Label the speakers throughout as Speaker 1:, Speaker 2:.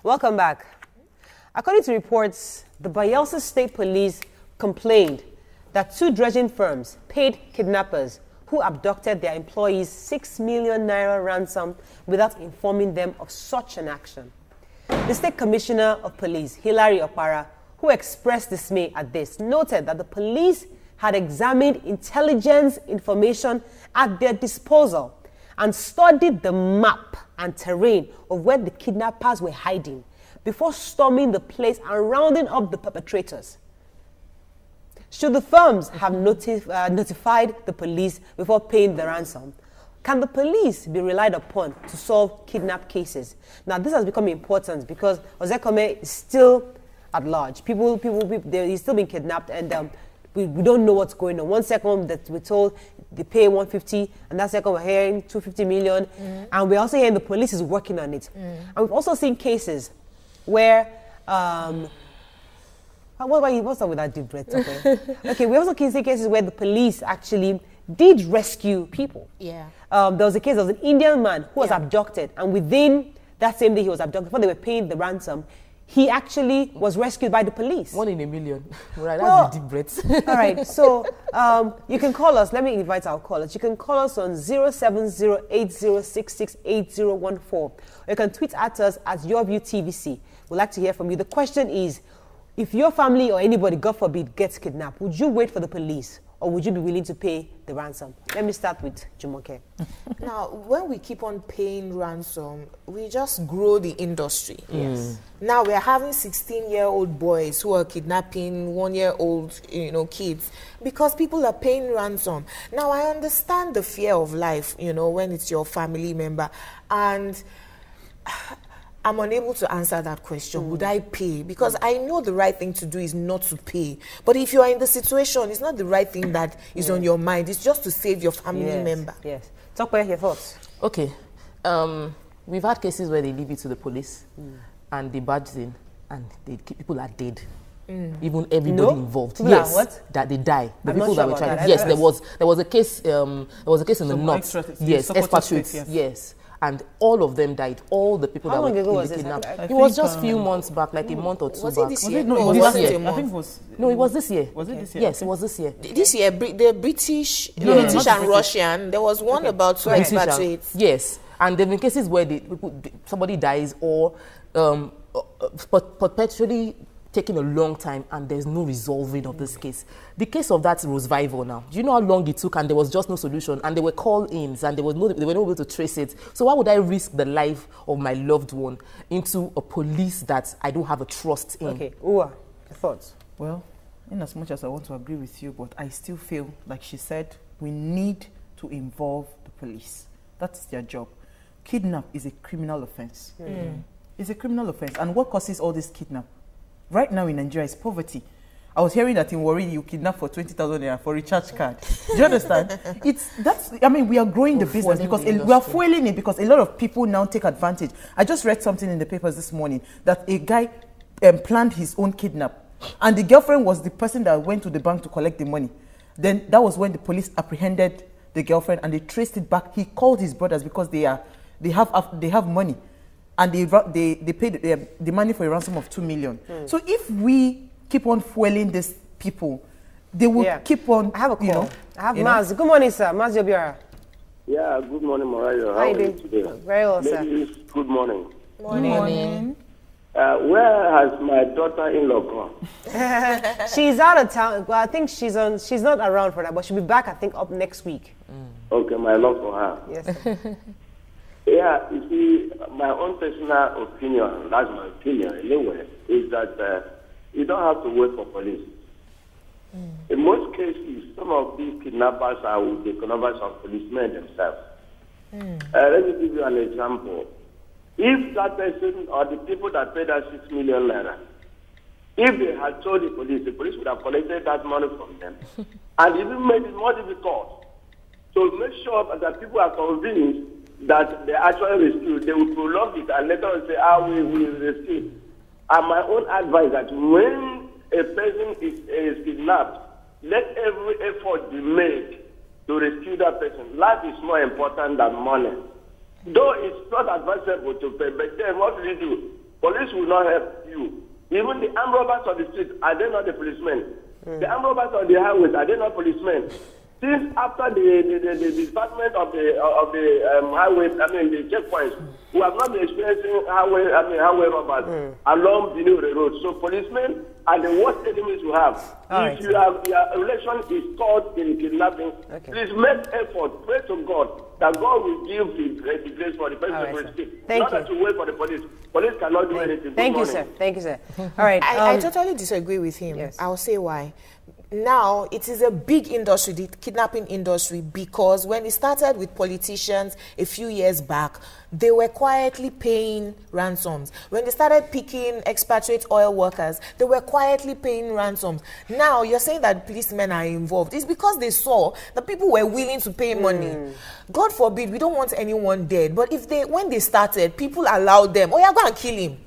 Speaker 1: Welcome back. According to reports, the Bayelsa State Police complained that 2 dredging firms paid kidnappers who abducted their employees 6 million naira ransom without informing them of such an action. The State Commissioner of Police, Hilary Opara, who expressed dismay at this, noted that the police had examined intelligence information at their disposal and studied the map and terrain of where the kidnappers were hiding before storming the place and rounding up the perpetrators. Should the firms have notified the police before paying the ransom? Can the police be relied upon to solve kidnap cases? Now, this has become important because Ozekome is still at large. He's still being kidnapped, and we don't know what's going on. One second that we're told they pay 150, and that second we're hearing 250 million, and we're also hearing the police is working on it. And we've also seen cases where, what's up with that deep breath? Okay, we also see cases where the police actually did rescue people.
Speaker 2: Yeah.
Speaker 1: There was a case of an Indian man who was abducted, and within that same day he was abducted, before they were paying the ransom, he actually was rescued by the police.
Speaker 3: 1 in a million. Right, that's the deep breath.
Speaker 1: All right, so you can call us. Let me invite our callers. You can call us on 07080668014. Or you can tweet at us at YourViewTVC. We'd like to hear from you. The question is, if your family or anybody, God forbid, gets kidnapped, would you wait for the police or would you be willing to pay the ransom? Let me start with Jumoke.
Speaker 2: Now, when we keep on paying ransom, we just grow the industry.
Speaker 1: Yes.
Speaker 2: Now we're having 16-year-old boys who are kidnapping 1-year-old, kids because people are paying ransom. Now, I understand the fear of life, when it's your family member, and I'm unable to answer that question. Would I pay? Because I know the right thing to do is not to pay. But if you are in the situation, it's not the right thing that is on your mind. It's just to save your family member.
Speaker 1: Yes. Talk about your thoughts.
Speaker 3: Okay. We've had cases where they leave it to the police and they barge in and people are dead. Even everybody involved. Yes.
Speaker 1: What?
Speaker 3: That they die. The
Speaker 1: I'm
Speaker 3: people
Speaker 1: not sure
Speaker 3: that were
Speaker 1: about
Speaker 3: trying.
Speaker 1: that.
Speaker 3: Yes, there was a case. There was a case in the north. Yes, expatriates. Yes. And all of them died. All the people
Speaker 1: How
Speaker 3: that
Speaker 1: long
Speaker 3: were
Speaker 1: ago was
Speaker 3: kidnapped.
Speaker 1: this?
Speaker 3: It was just a few months back, like a month or two
Speaker 2: Was
Speaker 3: back.
Speaker 2: it this year?
Speaker 3: No, it was
Speaker 2: last
Speaker 3: this year.
Speaker 2: year.
Speaker 4: I think it was.
Speaker 3: No, it was this year.
Speaker 4: Was it this year?
Speaker 3: Yes, it was this year.
Speaker 2: This year, the British and Russian, there was one about 2 expatriates.
Speaker 3: Yes, and there have been cases where somebody dies or perpetually taking a long time and there's no resolving of this case. The case of that was Vival now. Do you know how long it took and there was just no solution and there were call-ins and they were not able to trace it. So why would I risk the life of my loved one into a police that I don't have a trust in?
Speaker 1: Okay, Uwa, your thoughts?
Speaker 4: Well, in as much as I want to agree with you, but I still feel, like she said, we need to involve the police. That's their job. Kidnap is a criminal offense. It's a criminal offense. And what causes all this kidnap? Right now in Nigeria is poverty. I was hearing that in Warri you kidnap for 20,000 naira for recharge card. Do you understand? We are growing the business because we are fueling it because a lot of people now take advantage. I just read something in the papers this morning that a guy planned his own kidnap, and the girlfriend was the person that went to the bank to collect the money. Then that was when the police apprehended the girlfriend and they traced it back. He called his brothers because they have money. And they paid the money for a ransom of 2 million. So if we keep on fueling these people, they will keep on.
Speaker 1: I have a call. I have Maz. Good morning, sir. Maz Yobiara.
Speaker 5: Yeah, good morning, Mariah.
Speaker 1: How are you doing today? Very well, sir.
Speaker 5: Ladies, good morning.
Speaker 2: Morning.
Speaker 5: Where has my daughter-in-law gone?
Speaker 1: She's out of town. Well, I think she's not around for that, but she'll be back, I think, up next week.
Speaker 5: Okay, my love for her.
Speaker 1: Yes.
Speaker 5: Yeah, you see, my own personal opinion, that's my opinion anyway, is that you don't have to wait for police. In most cases, some of these kidnappers are with the connivance of policemen themselves. Let me give you an example. If that person or the people that paid that 6 million naira, if they had told the police would have collected that money from them and even made it more difficult to make sure that people are convinced that they actually rescued, they will prolong it and later on say, we will rescue. And my own advice that when a person is kidnapped, let every effort be made to rescue that person. Life is more important than money. Though it's not advisable to pay, but then what do you do? Police will not help you. Even the armed robbers on the street, are they not the policemen? The armed robbers on the highways, are they not policemen? Since after the department of the highway, the checkpoints, who have not been experiencing highway robbers along the new road. So policemen are the worst enemies we have. If your relation is caught in kidnapping, please make effort, pray to God that God will give the grace for the person to escape. Not that you wait for the police. Police cannot do anything.
Speaker 1: Thank you, sir. Thank you, sir. All right.
Speaker 2: I totally disagree with him.
Speaker 1: Yes.
Speaker 2: I'll say why. Now, it is a big industry, the kidnapping industry, because when it started with politicians a few years back, they were quietly paying ransoms. When they started picking expatriate oil workers, they were quietly paying ransoms. Now, you're saying that policemen are involved. It's because they saw that people were willing to pay money. God forbid, we don't want anyone dead. But when they started, people allowed them, oh yeah, go and kill him.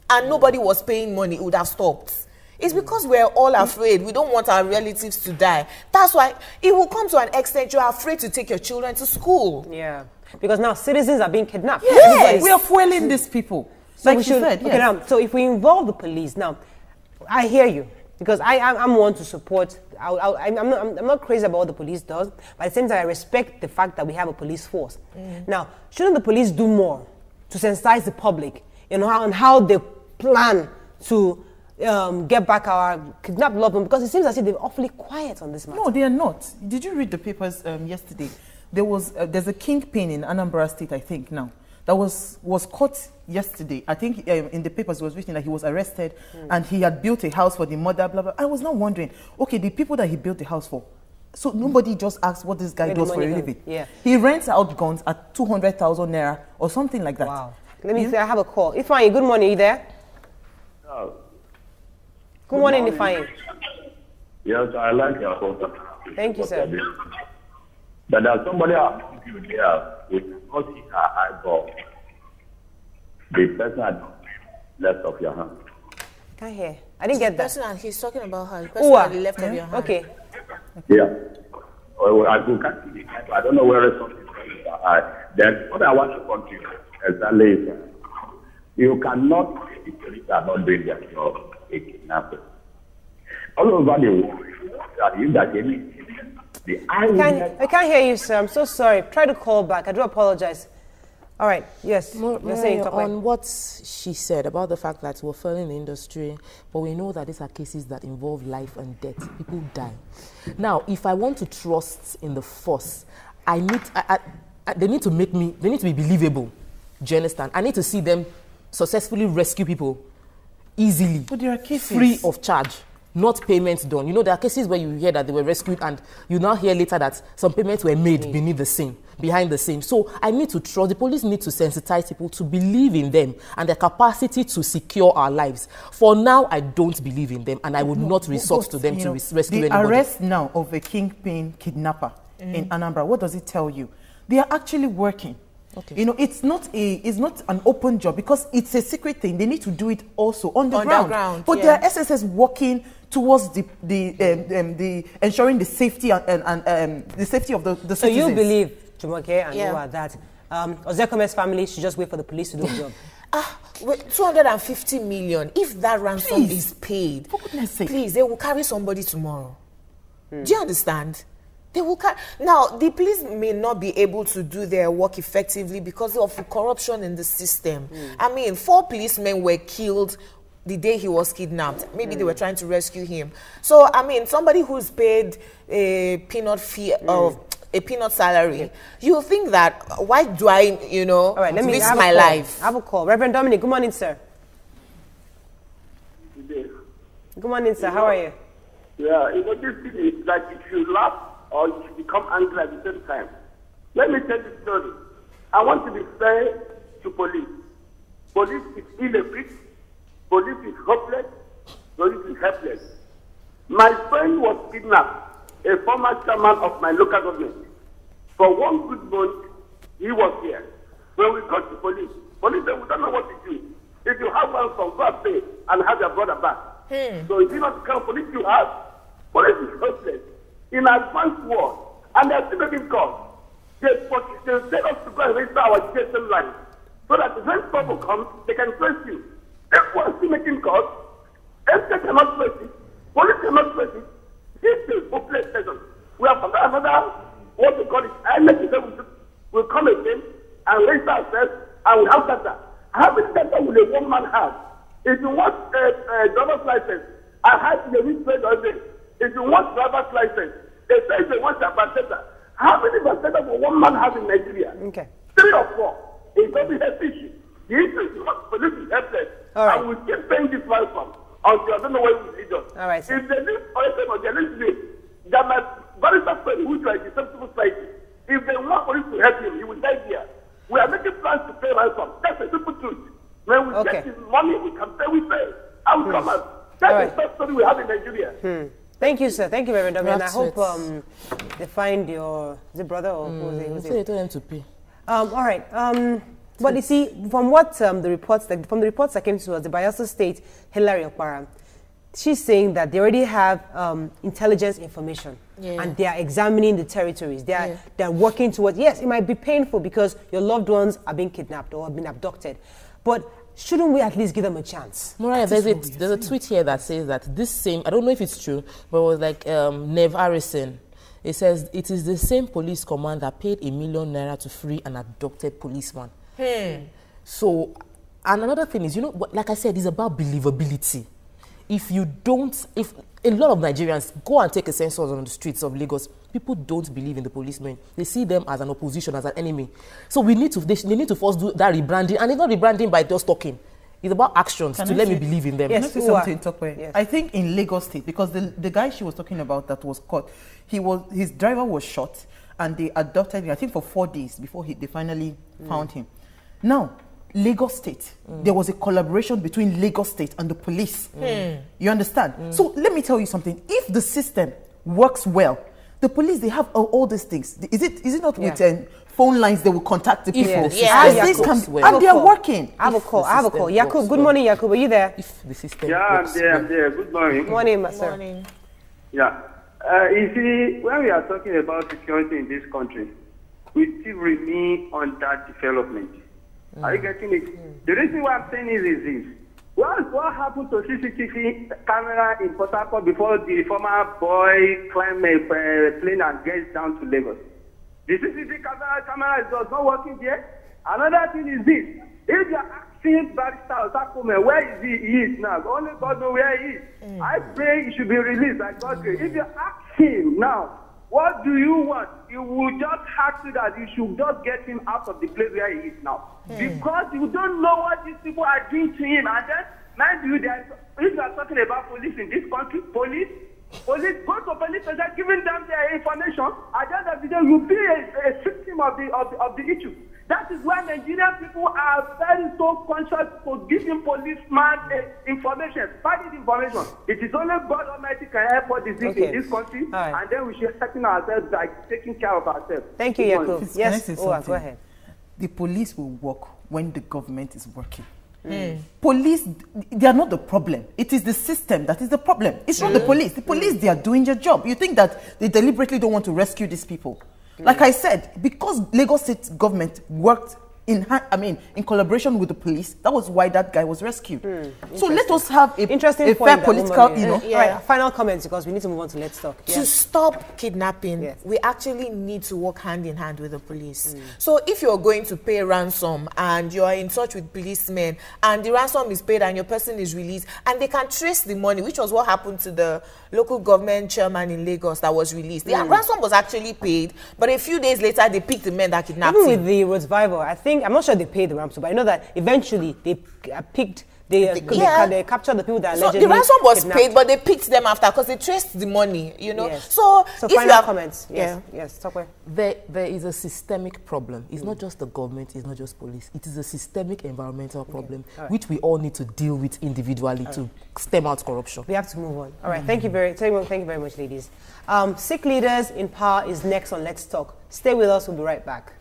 Speaker 2: And nobody was paying money, it would have stopped. It's because we're all afraid. We don't want our relatives to die. That's why it will come to an extent you're afraid to take your children to school.
Speaker 1: Yeah. Because now citizens are being kidnapped.
Speaker 2: Yes.
Speaker 4: We are fueling these people.
Speaker 1: So
Speaker 4: Like
Speaker 1: we
Speaker 4: you
Speaker 1: should,
Speaker 4: said,
Speaker 1: okay, now, so if we involve the police, now, I hear you. Because I'm one to support, I'm not crazy about what the police does, but at the same time, I respect the fact that we have a police force. Now, shouldn't the police do more to sensitize the public, on how they plan to get back our kidnapped loved ones, because it seems as if they're awfully quiet on this matter.
Speaker 4: No, they are not. Did you read the papers yesterday? There's a kingpin in Anambra State, I think now, that was caught yesterday. I think in the papers it was written that he was arrested and he had built a house for the mother, blah, blah. I was now wondering, okay, the people that he built the house for, so nobody just asks what this guy does for a living.
Speaker 1: Yeah.
Speaker 4: He rents out guns at 200,000 naira or something like that.
Speaker 1: Wow. Let me say, I have a call. Ifeanyi, good morning. Are you there?
Speaker 5: No.
Speaker 1: Good morning, Ifeanyi.
Speaker 5: Yes, I like your photo.
Speaker 1: Thank you, sir.
Speaker 5: But there's somebody else here with not see her eyeball. The person had left of your hand.
Speaker 1: Can't hear. I didn't get that.
Speaker 2: Person, he's talking about her. The person at the left of your hand.
Speaker 1: Okay.
Speaker 5: Yeah. Well, I can't see the eyeball. I don't know where it's something from your eye. Then what I want to continue exactly is you cannot say the police are not doing their job. A kidnapper. All over the world,
Speaker 1: I can't hear you, sir. I'm so sorry. Try to call back. I do apologize. All right. Yes. You're saying
Speaker 3: on what she said about the fact that we're failing the industry, but we know that these are cases that involve life and death. People die. Now, if I want to trust in the force, they need to be believable. Do you understand? I need to see them successfully rescue people easily,
Speaker 4: but there are cases
Speaker 3: free of charge, not payments done. There are cases where you hear that they were rescued and you now hear later that some payments were made beneath the scene, behind the scene. So I need to trust, the police need to sensitize people to believe in them and their capacity to secure our lives. For now, I don't believe in them and I would not resort to them to rescue anybody.
Speaker 4: The arrest now of a kingpin kidnapper in Anambra, what does it tell you? They are actually working. Okay. It's not an open job because it's a secret thing. They need to do it also on the ground. But there are SSS working towards the ensuring the safety and the safety of the citizens.
Speaker 1: So you believe, Jumoke and Noah, that Ozekome's family should just wait for the police to do the job?
Speaker 2: 250 million. If that ransom is paid,
Speaker 4: for goodness sake,
Speaker 2: please, they will carry somebody tomorrow. Do you understand? They will now, the police may not be able to do their work effectively because of the corruption in the system. I mean, 4 policemen were killed the day he was kidnapped. Maybe they were trying to rescue him. So, I mean, somebody who's paid a peanut fee of a peanut salary, you think that, why do I,
Speaker 1: all right, let me
Speaker 2: risk my life?
Speaker 1: I have a call. Reverend Dominic, good morning, sir.
Speaker 5: Good
Speaker 1: morning, sir. How are you?
Speaker 5: Yeah, this thing is like if you laugh or you become angry at the same time. Let me tell you the story. I want to be fair to police. Police is ill-equipped. Police is hopeless. Police is helpless. My friend was kidnapped, a former chairman of my local government. For 1 good month, he was here. When we got to police said, we don't know what to do. If you have one from God, pay and have your brother back. So if you not come, police you have. Police is hopeless. In advanced war, and they're still making calls. They send us to go and register our GSM line so that when trouble comes, they can trace you. Everyone is still making calls. Estate cannot place it. Police cannot place it. This is hopeless session. We have another, what we call it, IMF will come again and raise ourselves and we have data. How many data will a one man have? If you want a driver's license, I had the reach trade all day. If you want driver's license, they say they want a data. How many data will one man have in Nigeria?
Speaker 1: Okay.
Speaker 5: 3 or 4. It's not a health issue. The issue is not police is helpless.
Speaker 1: All right.
Speaker 5: And we keep paying this ransom until I don't know where we lead us.
Speaker 1: All right, sir.
Speaker 5: If they need or they need that my very best friend who is like the same society, if they want police to help him, he will die here. We are making plans to pay ransom. That's a simple truth. When we get his money, we can pay, we pay. I will come out. That's the story we have in Nigeria.
Speaker 1: Thank you, sir. Thank you, Reverend Dobby. And I hope they find your, is it brother or who's it?
Speaker 3: They told them to pay.
Speaker 1: All right. But you see, from what the reports that came to us, the Bayelsa State, Hilary Okpara, she's saying that they already have intelligence information and they are examining the territories. They are working towards, yes, it might be painful because your loved ones are being kidnapped or have been abducted, but shouldn't we at least give them a chance?
Speaker 3: Mariah, there's a tweet here that says that this same, I don't know if it's true, but it was like Nev Harrison. It says it is the same police command that paid ₦1 million to free an abducted policeman. So, and another thing is, you know, like I said, it's about believability. If a lot of Nigerians go and take a census on the streets of Lagos, people don't believe in the policemen. They see them as an opposition, as an enemy. So they need to first do that rebranding, and it's not rebranding by just talking. It's about actions to let me believe in them.
Speaker 4: Yes, yes. I think in Lagos State, because the guy she was talking about that was caught, his driver was shot, and they abducted him, I think, for 4 days before they finally found him. Now, Lagos State, there was a collaboration between Lagos State and the police. You understand? So let me tell you something. If the system works well, the police, they have all these things. Is it not with phone lines they will contact the people? And they are working.
Speaker 1: I have a call. Yakub, good morning, Yakub. Are you there?
Speaker 3: If the system
Speaker 5: I'm there. Good morning.
Speaker 1: Good morning, sir.
Speaker 2: Good morning.
Speaker 5: Yeah. You see, when we are talking about security in this country, we still remain on that development. Are you getting it? The reason why I'm saying is this. What happened to CCTV camera in Port Harcourt before the former boy climbed a plane and gets down to Lagos? The CCTV camera is not working there. Another thing is this. If you are asking Barrister Osakome where he is now, only God knows where he is. I pray he should be released by God's grace. If you ask him now, what do you want? You will just have to that you should just get him out of the place where he is now. Because you don't know what these people are doing to him. And then, mind you, if you are talking about police in this country, police, go to police and start giving them their information. At the end of the day, you'll be a victim of the issue. That is why Nigerian people are very so conscious for giving policemen information, valid information. It is only God Almighty can help us in this country, and then we should settle ourselves by taking care of ourselves.
Speaker 1: Thank you, Yakub. Yes, go ahead.
Speaker 4: The police will work when the government is working. Police, they are not the problem. It is the system that is the problem. It's not the police. The police, they are doing their job. You think that they deliberately don't want to rescue these people? Like I said, because Lagos State government worked in collaboration with the police, that was why that guy was rescued. So let us have a fair political, All
Speaker 1: right, final comments, because we need to move on to Let's Talk.
Speaker 2: To stop kidnapping, we actually need to work hand in hand with the police. So if you're going to pay ransom and you're in touch with policemen and the ransom is paid and your person is released and they can trace the money, which was what happened to the local government chairman in Lagos that was released. The ransom was actually paid, but a few days later they picked the men that kidnapped him.
Speaker 1: Even with the road survivor, I think, I'm not sure they paid the ransom, but I know that eventually they picked, they captured the people that allegedly
Speaker 2: the ransom was
Speaker 1: kidnapped.
Speaker 2: paid, but they picked them after because they traced the money,
Speaker 1: Yes.
Speaker 2: So if
Speaker 1: final comments. Yes, talk away.
Speaker 3: There is a systemic problem. It's not just the government, it's not just police. It is a systemic environmental problem, which we all need to deal with individually to stem out corruption.
Speaker 1: We have to move on. All right, thank you very much, ladies. Sikh Leaders in Power is next on Let's Talk. Stay with us, we'll be right back.